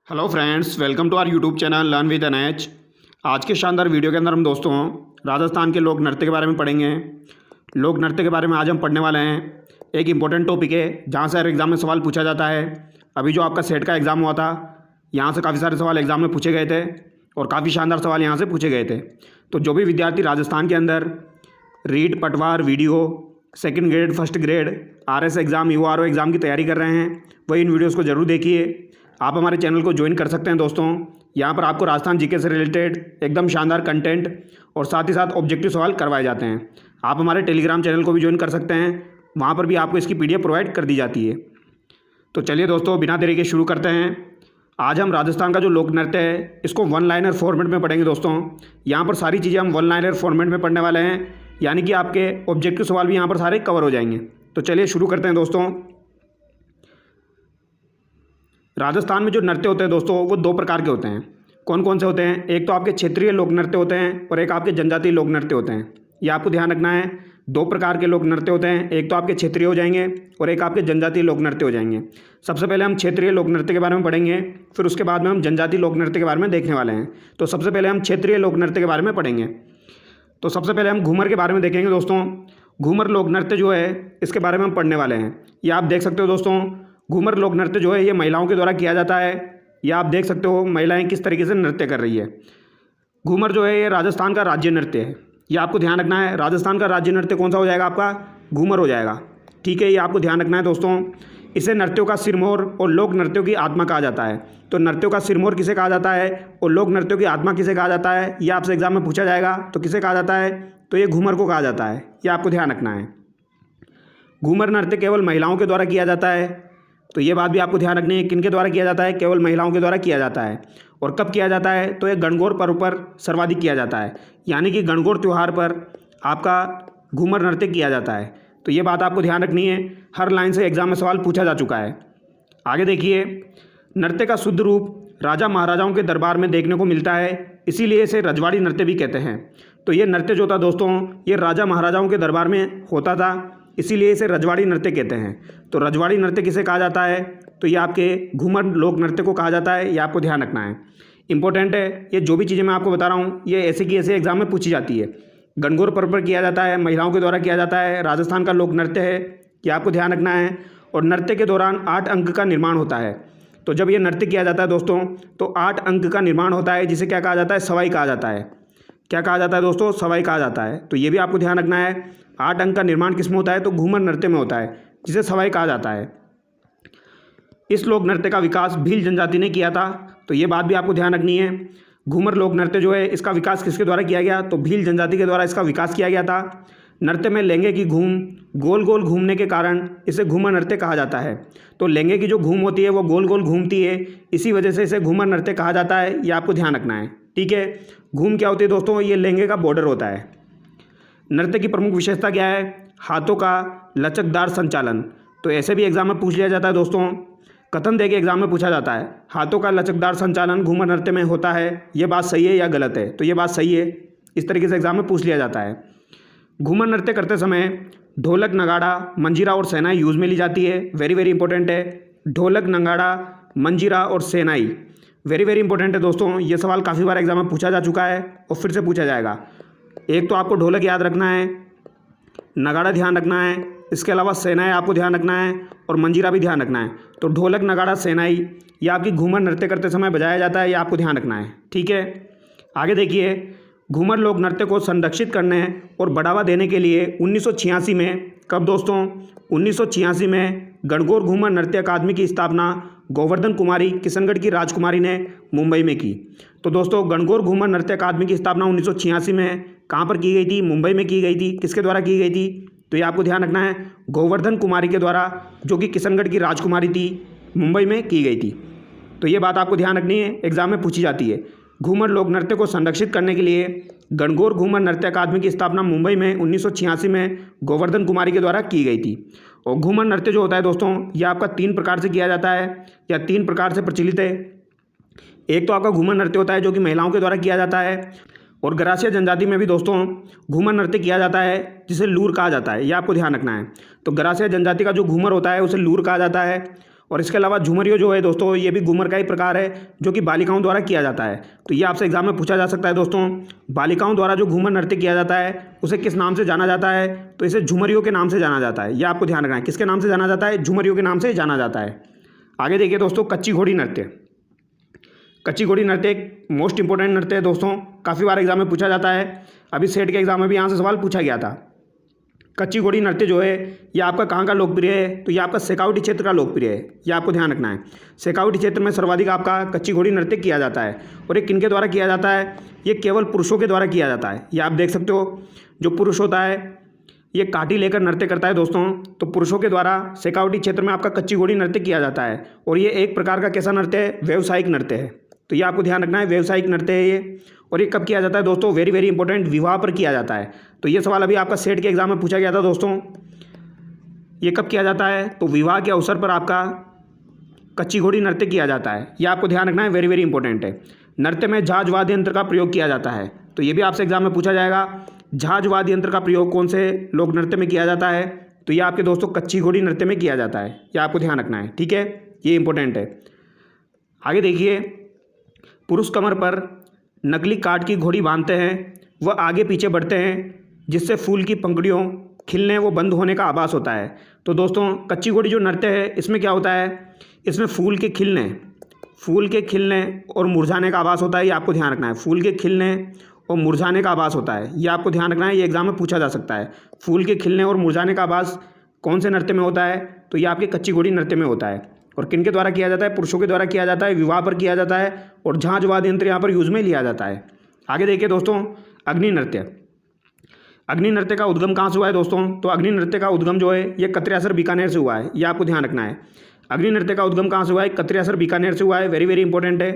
Hello friends, welcome to our YouTube channel learn with NH. आज के शानदार video के अंदर हम दोस्तों राजस्थान के लोक नृत्य के बारे में पढ़ेंगे। लोक नृत्य के बारे में आज हम पढ़ने वाले हैं। एक इम्पोर्टेंट टॉपिक है जहाँ से हर एग्ज़ाम में सवाल पूछा जाता है। अभी जो आपका सेट का एग्ज़ाम हुआ था, यहाँ से काफ़ी सारे सवाल एग्ज़ाम में पूछे गए थे और काफ़ी शानदार सवाल यहाँ से पूछे गए थे। तो जो भी विद्यार्थी राजस्थान के अंदर रीड, पटवार, video, second grade, first grade, RS exam, URO exam की तैयारी कर रहे हैं, वही इन वीडियोस को ज़रूर देखिए। आप हमारे चैनल को ज्वाइन कर सकते हैं दोस्तों। यहाँ पर आपको राजस्थान जीके से रिलेटेड एकदम शानदार कंटेंट और साथ ही साथ ऑब्जेक्टिव सवाल करवाए जाते हैं। आप हमारे टेलीग्राम चैनल को भी ज्वाइन कर सकते हैं, वहाँ पर भी आपको इसकी पीडीएफ प्रोवाइड कर दी जाती है। तो चलिए दोस्तों, बिना देरी के शुरू करते हैं। आज हम राजस्थान का जो लोक नृत्य है इसको वन लाइनर फॉर्मेट में पढ़ेंगे दोस्तों। यहाँ पर सारी चीज़ें हम वन लाइनर फॉर्मेट में पढ़ने वाले हैं, यानी कि आपके ऑब्जेक्टिव सवाल भी यहाँ पर सारे कवर हो जाएंगे। तो चलिए शुरू करते हैं दोस्तों। राजस्थान में जो नृत्य होते हैं दोस्तों वो दो प्रकार के होते हैं। कौन कौन से होते हैं? एक तो आपके क्षेत्रीय लोक नृत्य होते हैं और एक आपके जनजातीय लोक नृत्य होते हैं। ये आपको ध्यान रखना है। दो प्रकार के लोक नृत्य होते हैं, एक तो आपके क्षेत्रीय हो जाएंगे और एक आपके जनजातीय लोक नृत्य हो जाएंगे। सबसे पहले हम क्षेत्रीय लोक नृत्य के बारे में पढ़ेंगे, फिर उसके बाद में हम जनजातीय लोक नृत्य के बारे में देखने वाले हैं। तो सबसे पहले हम क्षेत्रीय लोक नृत्य के बारे में पढ़ेंगे। तो सबसे पहले हम घूमर के बारे में देखेंगे दोस्तों। घूमर लोक नृत्य जो है इसके बारे में हम पढ़ने वाले हैं। ये आप देख सकते हो दोस्तों, घूमर लोक नृत्य जो है ये महिलाओं के द्वारा किया जाता है। या आप देख सकते हो महिलाएं किस तरीके से नृत्य कर रही है। घूमर जो है ये राजस्थान का राज्य नृत्य है। ये आपको ध्यान रखना है। राजस्थान का राज्य नृत्य कौन सा हो जाएगा? आपका घूमर हो जाएगा। ठीक है, ये आपको ध्यान रखना है दोस्तों। इसे नृत्यों का सिरमौर और लोक नृत्यों की आत्मा कहा जाता है। तो नृत्यों का सिरमौर किसे कहा जाता है और लोक नृत्यों की आत्मा किसे कहा जाता है, ये आपसे एग्जाम में पूछा जाएगा। तो किसे कहा जाता है? तो ये घूमर को कहा जाता है। ये आपको ध्यान रखना है। घूमर नृत्य केवल महिलाओं के द्वारा किया जाता है। तो ये बात भी आपको ध्यान रखनी है। किनके द्वारा किया जाता है? केवल महिलाओं के द्वारा किया जाता है। और कब किया जाता है? तो ये गणगौर पर्व पर सर्वाधिक किया जाता है, यानी कि गणगौर त्यौहार पर आपका घूमर नृत्य किया जाता है। तो ये बात आपको ध्यान रखनी है। हर लाइन से एग्जाम में सवाल पूछा जा चुका है। आगे देखिए, नृत्य का शुद्ध रूप राजा महाराजाओं के दरबार में देखने को मिलता है, इसीलिए इसे रजवाड़ी नृत्य भी कहते हैं। तो ये नृत्य जो था दोस्तों ये राजा महाराजाओं के दरबार में होता था, इसीलिए इसे रजवाड़ी नृत्य कहते हैं। तो रजवाड़ी नृत्य किसे कहा जाता है? तो ये आपके घूमर लोक नृत्य को कहा जाता है। ये आपको ध्यान रखना है, इंपॉर्टेंट है। ये जो भी चीज़ें मैं आपको बता रहा हूँ ये ऐसे की ऐसे एग्जाम में पूछी जाती है। गणगौर पर्व पर किया जाता है, महिलाओं के द्वारा किया जाता है, राजस्थान का लोक नृत्य है, ये आपको ध्यान रखना है। और नृत्य के दौरान 8 अंक का निर्माण होता है। तो जब ये नृत्य किया जाता है दोस्तों तो 8 अंक का निर्माण होता है, जिसे क्या कहा जाता है? सवाई कहा जाता है। क्या कहा जाता है दोस्तों? सवाई कहा जाता है। तो ये भी आपको ध्यान रखना है। 8 अंक का निर्माण किस में होता है? तो घूमर नृत्य में होता है, जिसे सवाई कहा जाता है। इस लोक नृत्य का विकास भील जनजाति ने किया था। तो ये बात भी आपको ध्यान रखनी है। घूमर लोक नृत्य जो है इसका विकास किसके द्वारा किया गया? तो भील जनजाति के द्वारा इसका विकास किया गया था। नृत्य में लहंगे की घूम गोल गोल घूमने के कारण इसे घूमर नृत्य कहा जाता है। तो लहंगे की जो घूम होती है वो गोल गोल घूमती है, इसी वजह से इसे घूमर नृत्य कहा जाता है। ये आपको ध्यान रखना है। ठीक है, घूम क्या होती है दोस्तों? ये लहंगे का बॉर्डर होता है। नृत्य की प्रमुख विशेषता क्या है? हाथों का लचकदार संचालन। तो ऐसे भी एग्जाम में पूछ लिया जाता है दोस्तों। कथन दे के एग्जाम में पूछा जाता है, हाथों का लचकदार संचालन घूमर नृत्य में होता है, ये बात सही है या गलत है? तो ये बात सही है। इस तरीके से एग्जाम में पूछ लिया जाता है। घूमर नृत्य करते समय ढोलक, नगाड़ा, मंजीरा और सेनाई यूज़ में ली जाती है। वेरी वेरी इंपॉर्टेंट है। ढोलक, नगाड़ा, मंजीरा और सेनाई वेरी वेरी इंपॉर्टेंट है दोस्तों। ये सवाल काफ़ी बार एग्जाम में पूछा जा चुका है और फिर से पूछा जाएगा। एक तो आपको ढोलक याद रखना है, नगाड़ा ध्यान रखना है, इसके अलावा सेनाई आपको ध्यान रखना है और मंजीरा भी ध्यान रखना है। तो ढोलक, नगाड़ा, सेनाई ये आपकी घूमर नृत्य करते समय बजाया जाता है। ये आपको ध्यान रखना है। ठीक है, आगे देखिए, घूमर लोक नृत्य को संरक्षित करने और बढ़ावा देने के लिए 1986 में, कब दोस्तों? 1986 में गणगौर घूमर नृत्य अकादमी की स्थापना गोवर्धन कुमारी किशनगढ़ की राजकुमारी ने मुंबई में की। तो दोस्तों गणगौर घूमर नृत्य अकादमी की स्थापना 1986 में कहाँ पर की गई थी? मुंबई में की गई थी। किसके द्वारा की गई थी? तो ये आपको ध्यान रखना है, गोवर्धन कुमारी के द्वारा, जो कि किशनगढ़ की राजकुमारी थी, मुंबई में की गई थी। तो ये बात आपको ध्यान रखनी है, एग्जाम में पूछी जाती है। घूमर लोक नृत्य को संरक्षित करने के लिए गणगौर घूमर नृत्य अकादमी की स्थापना मुंबई में 1986 में गोवर्धन कुमारी के द्वारा की गई थी। और घूमर नृत्य जो होता है दोस्तों ये आपका 3 प्रकार से किया जाता है या 3 प्रकार से प्रचलित है। एक तो आपका घूमर नृत्य होता है जो कि महिलाओं के द्वारा किया जाता है, और गरासिया जनजाति में भी दोस्तों घूमर नृत्य किया जाता है, जिसे लूर कहा जाता है। ये आपको ध्यान रखना है। तो गरासिया जनजाति का जो घूमर होता है उसे लूर कहा जाता है, और इसके अलावा झूमरियो जो है दोस्तों, ये भी घूमर का ही प्रकार है जो कि बालिकाओं द्वारा किया जाता है। तो ये आपसे एग्जाम में पूछा जा सकता है दोस्तों, बालिकाओं द्वारा जो घूमर नृत्य किया जाता है उसे किस नाम से जाना जाता है? तो इसे झूमरियो के नाम से जाना जाता है। यह आपको ध्यान रखना है, किसके नाम से जाना जाता है? झूमरियो के नाम से जाना जाता है। आगे देखिए दोस्तों, कच्ची घोड़ी नृत्य। कच्ची घोड़ी नृत्य एक मोस्ट इंपॉर्टेंट नृत्य है दोस्तों, काफ़ी बार एग्जाम में पूछा जाता है। अभी सेट के एग्जाम में भी यहाँ से सवाल पूछा गया था। कच्ची घोड़ी नृत्य जो है ये आपका कहाँ का लोकप्रिय है? तो ये आपका शेखावटी क्षेत्र का लोकप्रिय है, ये आपको ध्यान रखना है। शेखावटी क्षेत्र में सर्वाधिक आपका कच्ची घोड़ी नृत्य किया जाता है। और ये किनके द्वारा किया जाता है? ये केवल पुरुषों के द्वारा किया जाता है। ये आप देख सकते हो, जो पुरुष होता है ये काठी लेकर नृत्य करता है दोस्तों। तो पुरुषों के द्वारा शेखावटी क्षेत्र में आपका कच्ची घोड़ी नृत्य किया जाता है। और ये एक प्रकार का कैसा नृत्य है? व्यावसायिक नृत्य है। तो ये आपको ध्यान रखना है, व्यावसायिक नृत्य है ये। और ये कब किया जाता है दोस्तों? वेरी वेरी इंपॉर्टेंट, विवाह पर किया जाता है। तो ये सवाल अभी आपका सेट के एग्जाम में पूछा गया था दोस्तों। ये कब किया जाता है? तो विवाह के अवसर पर आपका कच्ची घोड़ी नृत्य किया जाता है। ये आपको ध्यान रखना है, वेरी वेरी इंपॉर्टेंट है। नृत्य में झांझ वाद्य यंत्र का प्रयोग किया जाता है। तो ये भी आपसे एग्जाम में पूछा जाएगा, झांझ वाद्य यंत्र का प्रयोग कौन से लोक नृत्य में किया जाता है? तो ये आपके दोस्तों कच्ची घोड़ी नृत्य में किया जाता है। ये आपको ध्यान रखना है, ठीक है, ये इंपॉर्टेंट है। आगे देखिए, पुरुष कमर पर नकली काठ की घोड़ी बांधते हैं, वह आगे पीछे बढ़ते हैं, जिससे फूल की पंखुड़ियों खिलने व बंद होने का आभास होता है। तो दोस्तों कच्ची घोड़ी जो नृत्य है इसमें क्या होता है? इसमें फूल के खिलने और मुरझाने का आभास होता है। ये आपको ध्यान रखना है, फूल के खिलने और मुरझाने का आभास होता है। ये आपको ध्यान रखना है, ये एग्जाम में पूछा जा सकता है। फूल के खिलने और मुरझाने का आभास कौन से नृत्य में होता है? तो ये आपके कच्ची घोड़ी नृत्य में होता है। और किनके द्वारा किया जाता है? पुरुषों के द्वारा किया जाता है, विवाह पर किया जाता है। और झांझ वाद्य यंत्र यहाँ पर यूज में लिया जाता है। आगे देखिए दोस्तों, अग्नि नृत्य। अग्नि नृत्य का उद्गम कहाँ से हुआ है दोस्तों? तो अग्नि नृत्य का उद्गम जो है ये कत्रियासर बीकानेर से हुआ है। ये आपको ध्यान रखना है, अग्नि नृत्य का उद्गम कहाँ से हुआ है? कत्रियासर बीकानेर से हुआ है, वेरी वेरी इंपॉर्टेंट है।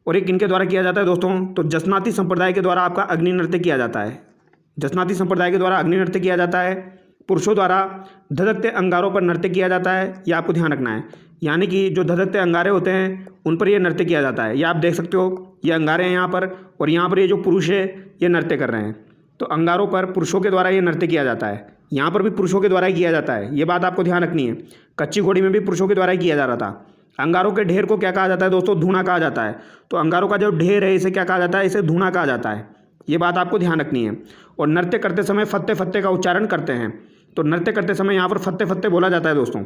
और ये किनके द्वारा किया जाता है दोस्तों? तो जसनाती संप्रदाय के द्वारा आपका अग्नि नृत्य किया जाता है। जसनाती संप्रदाय के द्वारा अग्नि नृत्य किया जाता है। पुरुषों द्वारा धधकते अंगारों पर नृत्य किया जाता है। ये आपको ध्यान रखना है, यानी कि जो धधकते अंगारे होते हैं उन पर यह नृत्य किया जाता है। ये आप देख सकते हो, ये अंगारे हैं यहाँ पर, और यहाँ पर ये जो पुरुष है ये नृत्य कर रहे हैं। तो अंगारों पर पुरुषों के द्वारा ये नृत्य किया जाता है। यहाँ पर भी पुरुषों के द्वारा ही किया जाता है, ये बात आपको ध्यान रखनी है। कच्ची घोड़ी में भी पुरुषों के द्वारा ही किया जा रहा था। अंगारों के ढेर को क्या कहा जाता है दोस्तों? धूना कहा जाता है। तो अंगारों का जो ढेर है इसे क्या कहा जाता है? इसे धूना कहा जाता है। ये बात आपको ध्यान रखनी है। और नृत्य करते समय फत्ते फत्ते का उच्चारण करते हैं। तो नृत्य करते समय यहाँ पर फत्ते फत्ते बोला जाता है दोस्तों,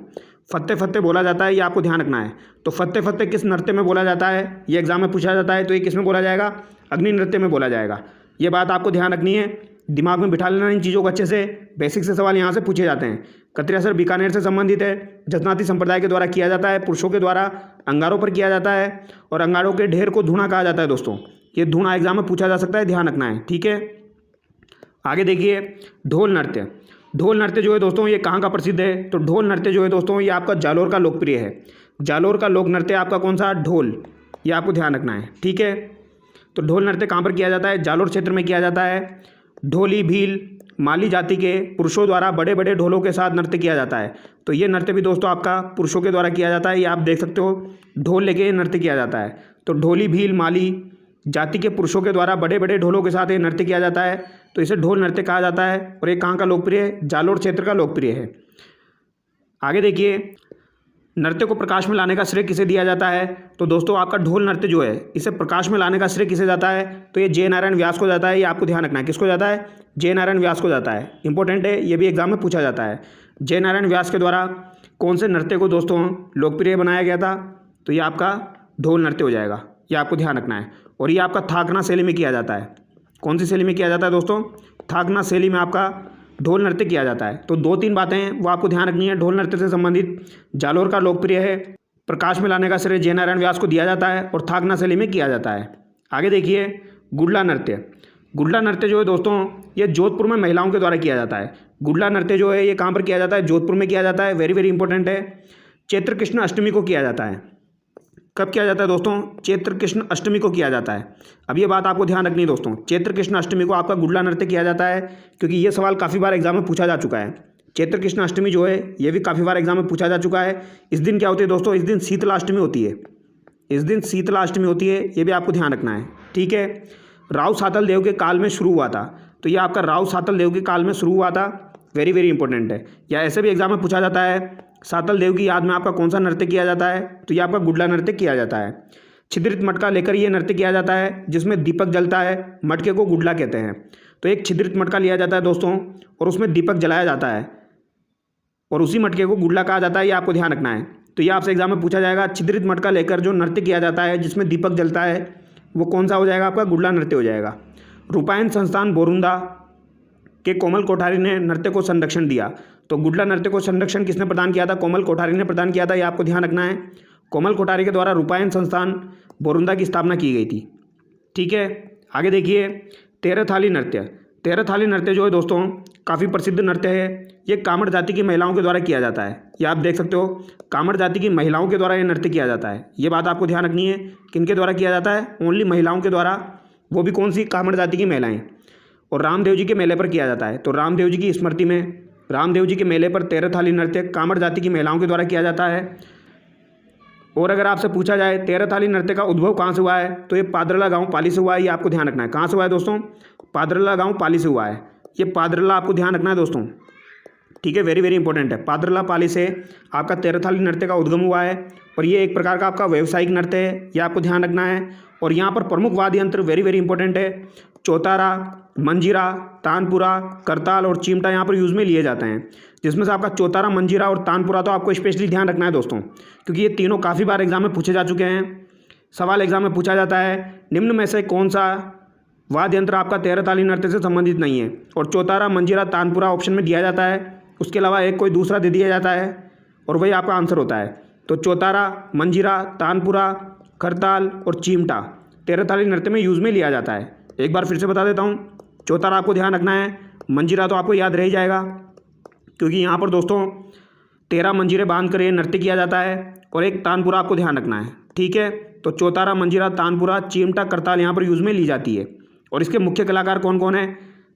फत्ते फत्ते बोला जाता है। ये आपको ध्यान रखना है। तो फत्ते फत्ते किस नृत्य में बोला जाता है? ये एग्जाम में पूछा जाता है। तो ये किस में बोला जाएगा? अग्नि नृत्य में बोला जाएगा। ये बात आपको ध्यान रखनी है, दिमाग में बिठा लेना इन चीज़ों को अच्छे से। बेसिक से सवाल यहाँ से पूछे जाते हैं। कत्रियासर बीकानेर से संबंधित है, जसनाती संप्रदाय के द्वारा किया जाता है, पुरुषों के द्वारा अंगारों पर किया जाता है। और अंगारों के ढेर को धूना कहा जाता है दोस्तों। ये धूना एग्जाम में पूछा जा सकता है, ध्यान रखना है, ठीक है। आगे देखिए, ढोल नृत्य। ढोल नृत्य जो है दोस्तों ये कहाँ का प्रसिद्ध है? तो ढोल नृत्य जो है दोस्तों ये आपका जालोर का लोकप्रिय है। जालोर का लोक नृत्य आपका कौन सा? ढोल। ये आपको ध्यान रखना है, ठीक है। तो ढोल नृत्य कहाँ पर किया जाता है? जालोर क्षेत्र में किया जाता है। ढोली भील माली जाति के पुरुषों द्वारा बड़े बड़े ढोलों के साथ नृत्य किया जाता है। तो ये नृत्य भी दोस्तों आपका पुरुषों के द्वारा किया जाता है। ये आप देख सकते हो, ढोल लेके नृत्य किया जाता है। तो ढोली भील माली जाति के पुरुषों के द्वारा बड़े बड़े ढोलों के साथ ये नृत्य किया जाता है। तो इसे ढोल नृत्य कहा जाता है। और ये कहाँ का लोकप्रिय है? जालोर क्षेत्र का लोकप्रिय है। आगे देखिए, नृत्य को प्रकाश में लाने का श्रेय किसे दिया जाता है? तो दोस्तों आपका ढोल नृत्य जो है इसे प्रकाश में लाने का श्रेय किसे जाता है? तो ये जय नारायण व्यास को जाता है। ये आपको ध्यान रखना है, किसको जाता है? जय नारायण व्यास को जाता है। इंपॉर्टेंट है, ये भी एग्जाम में पूछा जाता है। जय नारायण व्यास के द्वारा कौन से नृत्य को दोस्तों लोकप्रिय बनाया गया था? तो ये आपका ढोल नृत्य हो जाएगा। ये आपको ध्यान रखना है। और ये आपका थाकना शैली में किया जाता है। कौन सी शैली में किया जाता है दोस्तों? थाकना शैली में आपका ढोल नृत्य किया जाता है। तो दो तीन बातें हैं वो आपको ध्यान रखनी है ढोल नृत्य से संबंधित। जालोर का लोकप्रिय है, प्रकाश में लाने का श्रेय जय नारायण व्यास को दिया जाता है, और थाकना शैली में किया जाता है। आगे देखिए, गुडला नृत्य। गुडला नृत्य जो है दोस्तों ये जोधपुर में महिलाओं के द्वारा किया जाता है। गुडला नृत्य जो है ये कहाँ पर किया जाता है? जोधपुर में किया जाता है। वेरी वेरी इंपॉर्टेंट है। चैत्र कृष्ण अष्टमी को किया जाता है। कब किया जाता है दोस्तों? चैत्र कृष्ण अष्टमी को किया जाता है। अब ये बात आपको ध्यान रखनी है दोस्तों, चैत्र कृष्ण अष्टमी को आपका गुडला नृत्य किया जाता है, क्योंकि ये सवाल काफ़ी बार एग्जाम में पूछा जा चुका है। चैत्र कृष्ण अष्टमी जो है ये भी काफ़ी बार एग्जाम में पूछा जा चुका है। इस दिन क्या होती है दोस्तों? इस दिन शीतला अष्टमी होती है। इस दिन शीतला अष्टमी होती है, ये भी आपको ध्यान रखना है, ठीक है। राव सातल देव के काल में शुरू हुआ था। तो ये आपका राव सातल देव के काल में शुरू हुआ था, वेरी वेरी इंपॉर्टेंट है। या ऐसे भी एग्जाम में पूछा जाता है सातल देव की याद में आपका कौन सा नृत्य किया जाता है? तो ये आपका गुडला नृत्य किया जाता है। छिद्रित मटका लेकर ये नृत्य किया जाता है जिसमें दीपक जलता है, मटके को गुडला कहते हैं। तो एक छिद्रित मटका लिया जाता है दोस्तों और उसमें दीपक जलाया जाता है और उसी मटके को गुडला कहा जाता है, ये आपको ध्यान रखना है। तो ये आपसे एग्जाम में पूछा जाएगा, छिद्रित मटका लेकर जो नृत्य किया जाता है जिसमें दीपक जलता है वो कौन सा हो जाएगा? आपका गुडला नृत्य हो जाएगा। रूपायन संस्थान बोरुंदा के कोमल कोठारी ने नृत्य को संरक्षण दिया। तो गुडला नृत्य को संरक्षण किसने प्रदान किया था? कोमल कोठारी ने प्रदान किया था, ये आपको ध्यान रखना है। कोमल कोठारी के द्वारा रूपायन संस्थान बोरुंदा की स्थापना की गई थी। ठीक है, आगे देखिए तेरह थाली नृत्य। तेरह थाली नृत्य जो है दोस्तों काफ़ी प्रसिद्ध नृत्य है। ये कामड़ जाति की महिलाओं के द्वारा किया जाता है। ये आप देख सकते हो, कामड़ जाति की महिलाओं के द्वारा ये नृत्य किया जाता है। ये बात आपको ध्यान रखनी है, किनके द्वारा किया जाता है? ओनली महिलाओं के द्वारा, वो भी कौन सी? कामड़ जाति की महिलाएं। और रामदेव जी के मेले पर किया जाता है। तो रामदेव जी की स्मृति में रामदेव जी के मेले पर तेरह थाली नृत्य कामड़ जाति की महिलाओं के द्वारा किया जाता है। और अगर आपसे पूछा जाए तेरह थाली नृत्य का उद्भव कहाँ से हुआ है, तो ये पादरला गांव पाली से हुआ है। ये आपको ध्यान रखना है। कहाँ से हुआ है दोस्तों? पादरला गांव पाली से हुआ है। ये पादरला आपको ध्यान रखना है दोस्तों। ठीक है, वेरी वेरी इंपॉर्टेंट है। पादरला पाली से आपका तेरह थाली नृत्य का उद्गम हुआ है और ये एक प्रकार का आपका व्यावसायिक नृत्य है, ये आपको ध्यान रखना है। और यहाँ पर प्रमुख वाद्य यंत्र वेरी वेरी इंपॉर्टेंट है, चौतारा, मंजीरा, तानपुरा, करताल और चिमटा यहाँ पर यूज़ में लिए जाते हैं। जिसमें से आपका चौतारा, मंजीरा और तानपुरा तो आपको स्पेशली ध्यान रखना है दोस्तों, क्योंकि ये तीनों काफ़ी बार एग्जाम में पूछे जा चुके हैं। सवाल एग्जाम में पूछा जाता है निम्न में से कौन सा वाद्य यंत्र आपका तेरह ताली नृत्य से संबंधित नहीं है? और चौतारा, मंजीरा, तानपुरा ऑप्शन में दिया जाता है, उसके अलावा एक कोई दूसरा दे दिया जाता है और वही आपका आंसर होता है। तो चौतारा, मंजीरा, तानपुरा, करताल और चिमटा तेरह ताली नृत्य में यूज़ में लिया जाता है। एक बार फिर से बता देता हूँ, चौतारा आपको ध्यान रखना है, मंजीरा तो आपको याद रह ही जाएगा क्योंकि यहाँ पर दोस्तों 13 मंजीरे बांध कर ये नृत्य किया जाता है। और एक तानपुरा आपको ध्यान रखना है। ठीक है, तो चौतारा, मंजीरा, तानपुरा, चिमटा, करताल यहाँ पर यूज़ में ली जाती है। और इसके मुख्य कलाकार कौन कौन है?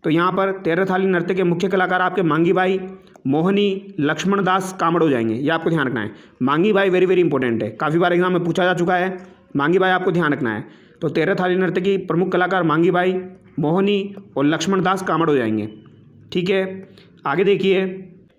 तो यहाँ पर तेरह थाली नृत्य के मुख्य कलाकार आपके मांगी बाई, मोहनी, लक्ष्मण दास, कामड़ हो जाएंगे। ये आपको ध्यान रखना है। मांगी बाई वेरी वेरी इंपॉर्टेंट है, काफ़ी बार एग्जाम में पूछा जा चुका है। मांगी बाई आपको ध्यान रखना है। तो तेरह थाली नृत्य की प्रमुख कलाकार मांगी बाई, मोहनी और लक्ष्मण दास, कामड़ हो जाएंगे। ठीक है, आगे देखिए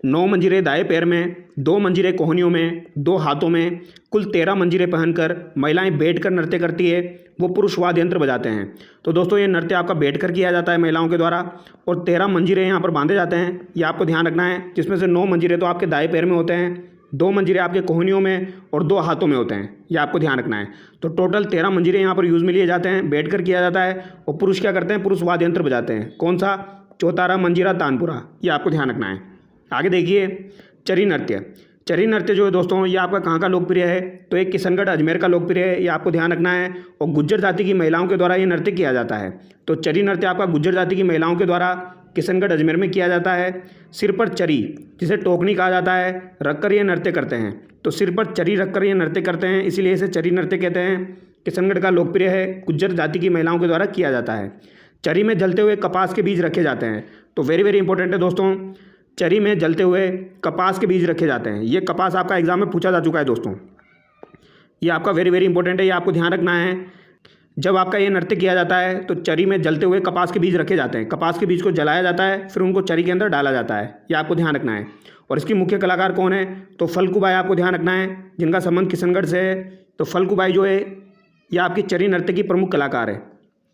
9 मंजीरे दाएं पैर में, 2 मंजीरे कोहनियों में, 2 हाथों में, कुल 13 मंजीरे पहनकर महिलाएं बैठकर नृत्य करती है, वो पुरुष वाद्य यंत्र बजाते हैं। तो दोस्तों ये नृत्य आपका बैठकर किया जाता है महिलाओं के द्वारा और 13 मंजीरे यहाँ पर बांधे जाते हैं, ये आपको ध्यान रखना है। जिसमें से 9 मंजीरे तो आपके दाएं पैर में होते हैं, 2 मंजीरे आपके कोहनियों में और 2 हाथों में होते हैं, ये आपको ध्यान रखना है। तो टोटल 13 मंजीरे यहाँ पर यूज़ में लिए जाते हैं, बैठकर किया जाता है। और पुरुष क्या करते हैं? पुरुष वाद्य यंत्र बजाते हैं। कौन सा? चौतारा, मंजीरा, तानपुरा, ये आपको ध्यान रखना है। आगे देखिए चरी नृत्य। चरी नृत्य जो है दोस्तों ये आपका कहाँ का लोकप्रिय है? तो एक किशनगढ़ अजमेर का लोकप्रिय है, ये आपको ध्यान रखना है। और गुज्जर जाति की महिलाओं के द्वारा ये नृत्य किया जाता है। तो चरी नृत्य आपका गुज्जर जाति की महिलाओं के द्वारा किशनगढ़ अजमेर में किया जाता है। सिर पर चरी, जिसे टोकनी कहा जाता है, रखकर ये नृत्य करते हैं। तो सिर पर चरी रखकर ये नृत्य करते हैं, इसीलिए इसे चरी नृत्य कहते हैं। किशनगढ़ का लोकप्रिय है, गुज्जर जाति की महिलाओं के द्वारा किया जाता है। चरी में जलते हुए कपास के बीज रखे जाते हैं। तो वेरी वेरी इंपॉर्टेंट है दोस्तों, चरी में जलते हुए कपास के बीज रखे जाते हैं। ये कपास आपका एग्जाम में पूछा जा चुका है दोस्तों, ये आपका वेरी वेरी इंपॉर्टेंट है, ये आपको ध्यान रखना है। जब आपका ये नृत्य किया जाता है तो चरी में जलते हुए कपास के बीज रखे जाते हैं, कपास के बीज को जलाया जाता है, फिर उनको चरी के अंदर डाला जाता है, ये आपको ध्यान रखना है। और इसकी मुख्य कलाकार कौन है? तो फल्गुबाई आपको ध्यान रखना है, जिनका संबंध किशनगढ़ से है। तो फल्गुबाई जो है ये आपकी चरी नृत्य की प्रमुख कलाकार है,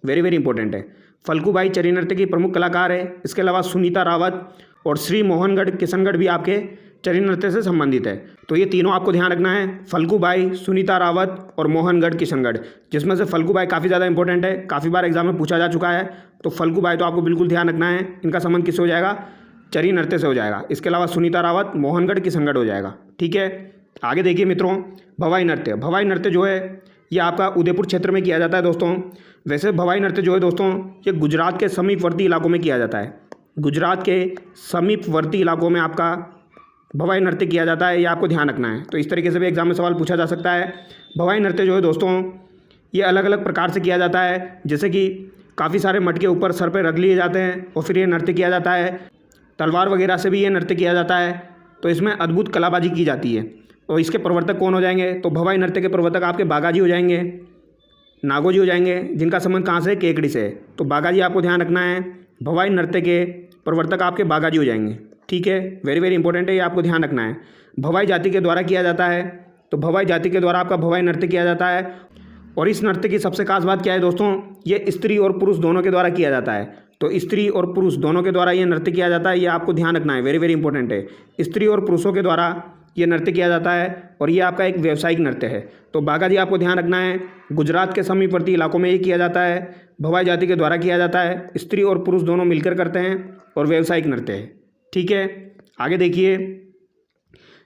वेरी वेरी इंपॉर्टेंट है। फल्गुबाई चरी नृत्य की प्रमुख कलाकार है। इसके अलावा सुनीता रावत और श्री मोहनगढ़ किशनगढ़ भी आपके चरी नृत्य से संबंधित है। तो ये तीनों आपको ध्यान रखना है, फल्गुबाई, सुनीता रावत और मोहनगढ़ किशनगढ़। जिसमें से फल्गुबाई काफ़ी ज़्यादा इंपॉर्टेंट है, काफ़ी बार एग्जाम में पूछा जा चुका है। तो फल्गुबाई तो आपको बिल्कुल ध्यान रखना है, इनका संबंध किससे हो जाएगा? चरी नृत्य से हो जाएगा। इसके अलावा सुनीता रावत, मोहनगढ़ किशनगढ़ हो जाएगा। ठीक है, आगे देखिए मित्रों भवाई नृत्य। भवाई नृत्य जो है ये आपका उदयपुर क्षेत्र में किया जाता है दोस्तों। वैसे भवाई नृत्य जो है दोस्तों ये गुजरात के समीपवर्ती इलाकों में किया जाता है। गुजरात के समीपवर्ती इलाकों में आपका भवाई नृत्य किया जाता है, ये आपको ध्यान रखना है। तो इस तरीके से भी एग्जाम में सवाल पूछा जा सकता है। भवाई नृत्य जो है दोस्तों ये अलग अलग प्रकार से किया जाता है, जैसे कि काफ़ी सारे मटके ऊपर सर पे रख लिए जाते हैं और फिर ये नृत्य किया जाता है। तलवार वगैरह से भी ये नृत्य किया जाता है। तो इसमें अद्भुत कलाबाजी की जाती है। और इसके प्रवर्तक कौन हो जाएंगे? तो भवाई नृत्य के प्रवर्तक आपके बागाजी हो जाएंगे, नागोजी हो जाएंगे, जिनका संबंध कहाँ से? केकड़ी से। तो बागाजी आपको ध्यान रखना है, भवाई नृत्य के प्रवर्तक आपके बागाजी हो जाएंगे। ठीक है, वेरी वेरी इंपॉर्टेंट है, ये आपको ध्यान रखना है। भवाई जाति के द्वारा किया जाता है, तो भवाई जाति के द्वारा आपका भवाई नृत्य किया जाता है। और इस नृत्य की सबसे खास बात क्या है दोस्तों, ये स्त्री और पुरुष दोनों के द्वारा किया जाता है। तो स्त्री और पुरुष दोनों के द्वारा ये नृत्य किया जाता है, ये आपको ध्यान रखना है, वेरी वेरी इंपॉर्टेंट है। स्त्री और पुरुषों के द्वारा ये नृत्य किया जाता है और ये आपका एक व्यावसायिक नृत्य है। तो बाघा जी आपको ध्यान रखना है, गुजरात के समीपवर्ती इलाकों में ये किया जाता है, भवाई जाति के द्वारा किया जाता है, स्त्री और पुरुष दोनों मिलकर करते हैं और व्यावसायिक नृत्य है। ठीक है, आगे देखिए,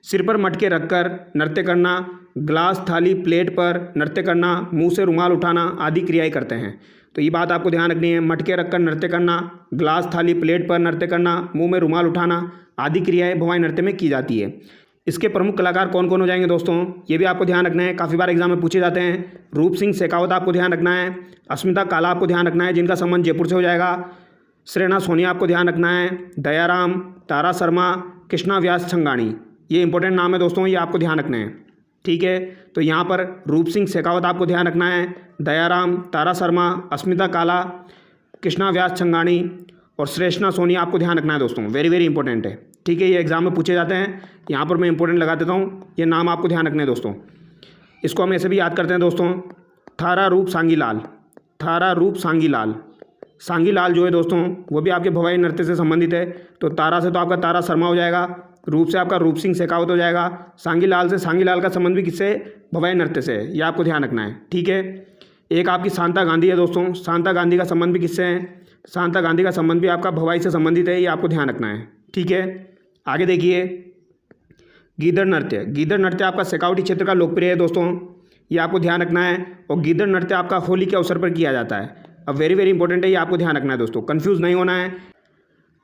सिर पर मटके रखकर नृत्य करना, ग्लास थाली प्लेट पर नृत्य करना, मुंह से रुमाल उठाना आदि क्रियाएं करते हैं। तो ये बात आपको ध्यान रखनी है, मटके रखकर नृत्य करना, ग्लास थाली प्लेट पर नृत्य करना, मुंह में रुमाल उठाना आदि क्रियाएं भवाई नृत्य में की जाती है। इसके प्रमुख कलाकार कौन कौन हो जाएंगे दोस्तों, ये भी आपको ध्यान रखना है, काफ़ी बार एग्जाम में पूछे जाते हैं। रूप सिंह शेखावत आपको ध्यान रखना है, अस्मिता काला आपको ध्यान रखना है जिनका संबंध जयपुर से हो जाएगा, श्रेणा सोनिया आपको ध्यान रखना है, दयाराम, तारा शर्मा, कृष्णा व्यास छंगाणी, ये इंपॉर्टेंट नाम है दोस्तों, ये आपको ध्यान रखना है। ठीक है, तो यहाँ पर रूप सिंह शेखावत आपको ध्यान रखना है, दयाराम, तारा शर्मा, अस्मिता काला, कृष्णा व्यास छंगाणी और श्रेष्ठा सोनिया आपको ध्यान रखना है दोस्तों, वेरी वेरी इंपॉर्टेंट है। ठीक है, ये एग्जाम में पूछे जाते हैं, यहाँ पर मैं इंपॉर्टेंट लगा देता हूँ, ये नाम आपको ध्यान रखने हैं दोस्तों। इसको हम ऐसे भी याद करते हैं दोस्तों, थारा रूप सांगीलाल, थारा रूप सांगीलाल। सांगीलाल जो है दोस्तों वो भी आपके भवाई नृत्य से संबंधित है। तो तारा से तो आपका तारा शर्मा हो जाएगा, रूप से आपका रूप सिंह शेखावत हो जाएगा, सांगीलाल से सांगीलाल का संबंध भी किससे, भवाई नृत्य से, ये आपको ध्यान रखना है। ठीक है, एक आपकी शांता गांधी है दोस्तों, शांता गांधी का संबंध भी किससे है, शांता गांधी का संबंध भी आपका भवाई से संबंधित है, ये आपको ध्यान रखना है। ठीक है, आगे देखिए, गीदड़ नृत्य, गीदड़ नृत्य आपका शेखावटी क्षेत्र का लोकप्रिय है दोस्तों, ये आपको ध्यान रखना है। और गीदड़ नृत्य आपका होली के अवसर पर किया जाता है। अब वेरी वेरी इंपॉर्टेंट है, ये आपको ध्यान रखना है दोस्तों, कंफ्यूज नहीं होना है।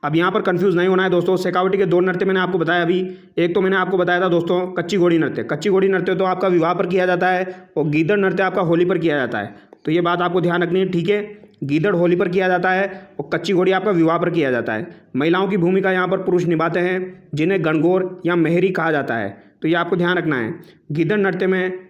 अब यहाँ पर कंफ्यूज नहीं होना है दोस्तों, शेखावटी के दो नृत्य मैंने आपको बताया अभी। एक तो मैंने आपको बताया था दोस्तों कच्ची घोड़ी नृत्य, कच्ची घोड़ी नृत्य तो आपका विवाह पर किया जाता है और गीदड़ नृत्य आपका होली पर किया जाता है। तो ये बात आपको ध्यान रखनी है। ठीक है, गीदड़ होली पर किया जाता है और कच्ची घोड़ी आपका विवाह पर किया जाता है। महिलाओं की भूमिका यहाँ पर पुरुष निभाते हैं जिन्हें गणगौर या मेहरी कहा जाता है। तो ये आपको ध्यान रखना है, गीदड़ नृत्य में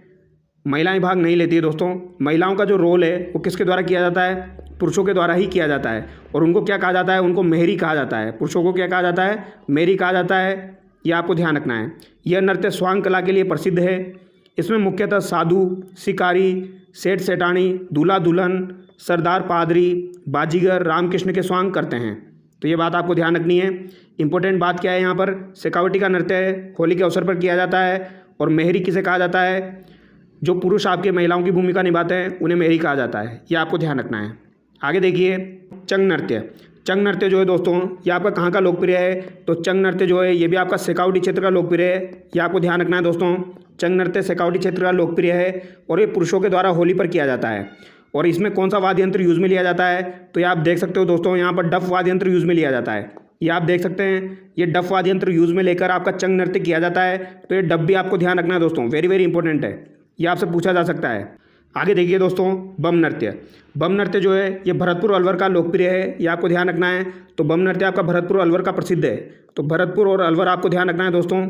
महिलाएं भाग नहीं लेती है दोस्तों। महिलाओं का जो रोल है वो किसके द्वारा किया जाता है, पुरुषों के द्वारा ही किया जाता है। और उनको क्या कहा जाता है, उनको मेहरी कहा जाता है। पुरुषों को क्या कहा जाता है, मेहरी कहा जाता है, ये आपको ध्यान रखना है। यह नृत्य स्वांग कला के लिए प्रसिद्ध है। इसमें मुख्यतः साधु, शिकारी, सेठ सेठानी, दूल्हा दुल्हन, सरदार पादरी, बाजीगर, रामकृष्ण के स्वांग करते हैं। तो ये बात आपको ध्यान रखनी है। इंपॉर्टेंट बात क्या है यहाँ पर, शेखावटी का नृत्य है, होली के अवसर पर किया जाता है। और मेहरी किसे कहा जाता है, जो पुरुष आपके महिलाओं की भूमिका निभाते हैं उन्हें मेहरी कहा जाता है, ये आपको ध्यान रखना है। आगे देखिए, चंग नृत्य। चंग नृत्य जो है दोस्तों ये आपका कहाँ का लोकप्रिय है, तो चंग नृत्य जो है ये भी आपका शेखावटी क्षेत्र का लोकप्रिय है, ये आपको ध्यान रखना है दोस्तों। चंग नृत्य शेखावटी क्षेत्र का लोकप्रिय है और ये पुरुषों के द्वारा होली पर किया जाता है। और इसमें कौन सा वाद्य यंत्र यूज़ में लिया जाता है, तो ये आप देख सकते हो दोस्तों, यहाँ पर डफ वाद्य यंत्र यूज़ में लिया जाता है। ये आप देख सकते हैं, ये डफ वाद्य यंत्र यूज़ में लेकर आपका चंग नृत्य किया जाता है। तो ये डफ भी आपको ध्यान रखना है दोस्तों, वेरी वेरी इंपॉर्टेंट है, ये आपसे पूछा जा सकता है। आगे देखिए दोस्तों, बम नृत्य। बम नृत्य जो है ये भरतपुर अलवर का लोकप्रिय है, ये आपको ध्यान रखना है। तो बम नृत्य आपका भरतपुर अलवर का प्रसिद्ध है। तो भरतपुर और अलवर आपको ध्यान रखना है दोस्तों,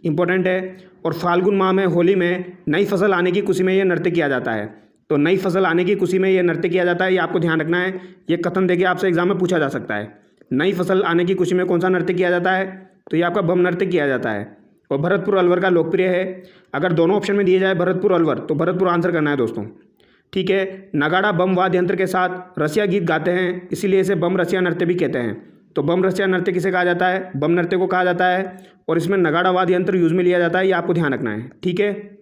इंपॉर्टेंट है। और फाल्गुन माह में होली में नई फसल आने की खुशी में ये नृत्य किया जाता है। तो नई फसल आने की खुशी में ये नृत्य किया जाता है, ये आपको ध्यान रखना है। ये कथन देखिए आपसे एग्जाम में पूछा जा सकता है, नई फसल आने की खुशी में कौन सा नृत्य किया जाता है, तो ये आपका बम नृत्य किया जाता है। और भरतपुर अलवर का लोकप्रिय है। अगर दोनों ऑप्शन में दिए जाए भरतपुर अलवर, तो भरतपुर आंसर करना है दोस्तों। ठीक है, नगाड़ा बम वाद्य यंत्र के साथ रसिया गीत गाते हैं, इसीलिए इसे बम रसिया नृत्य भी कहते हैं। तो बम रसिया नृत्य किसे कहा जाता है, बम नृत्य को कहा जाता है। और इसमें नगाड़ा वाद्य यंत्र यूज में लिया जाता है, ये आपको ध्यान रखना है। ठीक है,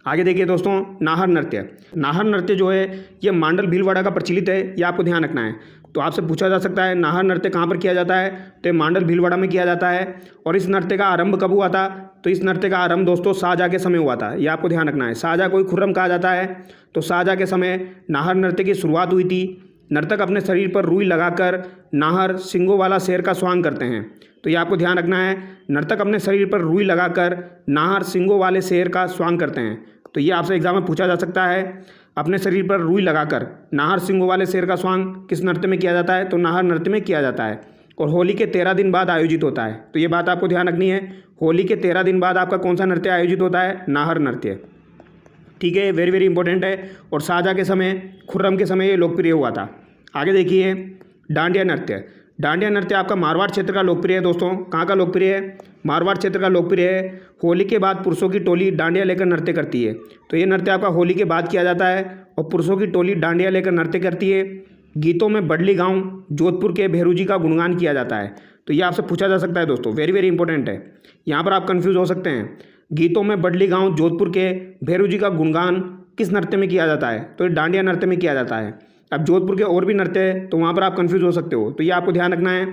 आगे देखिए दोस्तों, नाहर नृत्य। नाहर नृत्य जो है ये मांडल भीलवाड़ा का प्रचलित है, ये आपको ध्यान रखना है। तो आपसे पूछा जा सकता है नाहर नृत्य कहाँ पर किया जाता है, तो ये मांडल भीलवाड़ा में किया जाता है। और इस नृत्य का आरंभ कब हुआ था, तो इस नृत्य का आरंभ दोस्तों शाहजहाँ के समय हुआ था, ये आपको ध्यान रखना है। शाहजहाँ को खुर्रम कहा जाता है, तो शाहजहाँ के समय नाहर नृत्य की शुरुआत हुई थी। नर्तक अपने शरीर पर रुई लगाकर नाहर सिंगों वाला शेर का स्वांग करते हैं। तो ये आपको ध्यान रखना है, नर्तक अपने शरीर पर रुई लगाकर नाहर सिंगों वाले शेर का स्वांग करते हैं। तो ये आपसे एग्जाम में पूछा जा सकता है, अपने शरीर पर रुई लगाकर नाहर सिंगों वाले शेर का स्वांग किस नृत्य में किया जाता है, तो नाहर नृत्य में किया जाता है। और होली के 13 दिन बाद आयोजित होता है। तो ये बात आपको ध्यान रखनी है, होली के 13 दिन बाद आपका कौन सा नृत्य आयोजित होता है, नाहर नृत्य। ठीक है, वेरी वेरी इंपॉर्टेंट है। और शाहजहाँ के समय, खुर्रम के समय ये लोकप्रिय हुआ था। आगे देखिए, डांडिया नृत्य। डांडिया नृत्य आपका मारवाड़ क्षेत्र का लोकप्रिय है दोस्तों। कहाँ का लोकप्रिय है? मारवाड़ क्षेत्र का लोकप्रिय है। होली के बाद पुरुषों की टोली डांडिया लेकर नृत्य करती है। तो ये नृत्य आपका होली के बाद किया जाता है और पुरुषों की टोली डांडिया लेकर नृत्य करती है। गीतों में बडली गांव जोधपुर के भेरू जी का गुणगान किया जाता है। तो ये आपसे पूछा जा सकता है दोस्तों, वेरी वेरी इंपॉर्टेंट है। यहाँ पर आप कन्फ्यूज़ हो सकते हैं। गीतों में बडली गांव जोधपुर के भेरू जी का गुणगान किस नृत्य में किया जाता है? तो ये डांडिया नृत्य में किया जाता है। अब जोधपुर के और भी नृत्य है तो वहाँ पर आप कन्फ्यूज़ हो सकते हो। तो ये आपको ध्यान रखना है,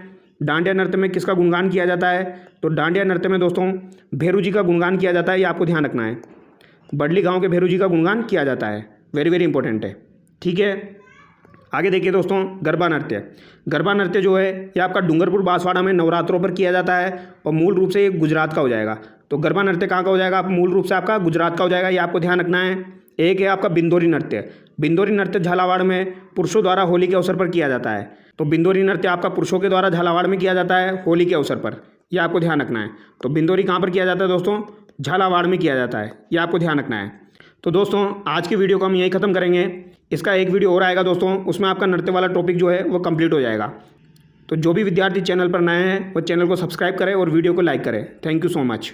डांडिया नृत्य में किसका गुणगान किया जाता है? तो डांडिया नृत्य में दोस्तों भेरू जी का गुणगान किया जाता है। ये आपको ध्यान रखना है, बडली गांव के भेरू जी का गुणगान किया जाता है। वेरी वेरी इंपॉर्टेंट है, ठीक है। आगे देखिए दोस्तों, गरबा नृत्य। गरबा नृत्य जो है ये आपका डूंगरपुर बांसवाड़ा में नवरात्रों पर किया जाता है और मूल रूप से ये गुजरात का हो जाएगा। तो गरबा नृत्य कहाँ का हो जाएगा? आप मूल रूप से आपका गुजरात का हो जाएगा। ये आपको ध्यान रखना है। एक है आपका बिंदोरी नृत्य। बिंदोरी नृत्य झालावाड़ में पुरुषों द्वारा होली के अवसर पर किया जाता है। तो बिंदोरी नृत्य आपका पुरुषों के द्वारा झालावाड़ में किया जाता है होली के अवसर पर। यह आपको ध्यान रखना है। तो बिंदोरी कहाँ पर किया जाता है दोस्तों? झालावाड़ में किया जाता है। यह आपको ध्यान रखना है। तो दोस्तों आज की वीडियो को हम यहीं ख़त्म करेंगे। इसका एक वीडियो और आएगा दोस्तों, उसमें आपका नृत्य वाला टॉपिक जो है वो कंप्लीट हो जाएगा। तो जो भी विद्यार्थी चैनल पर नए हैं वो चैनल को सब्सक्राइब करें और वीडियो को लाइक करें। Thank you so much.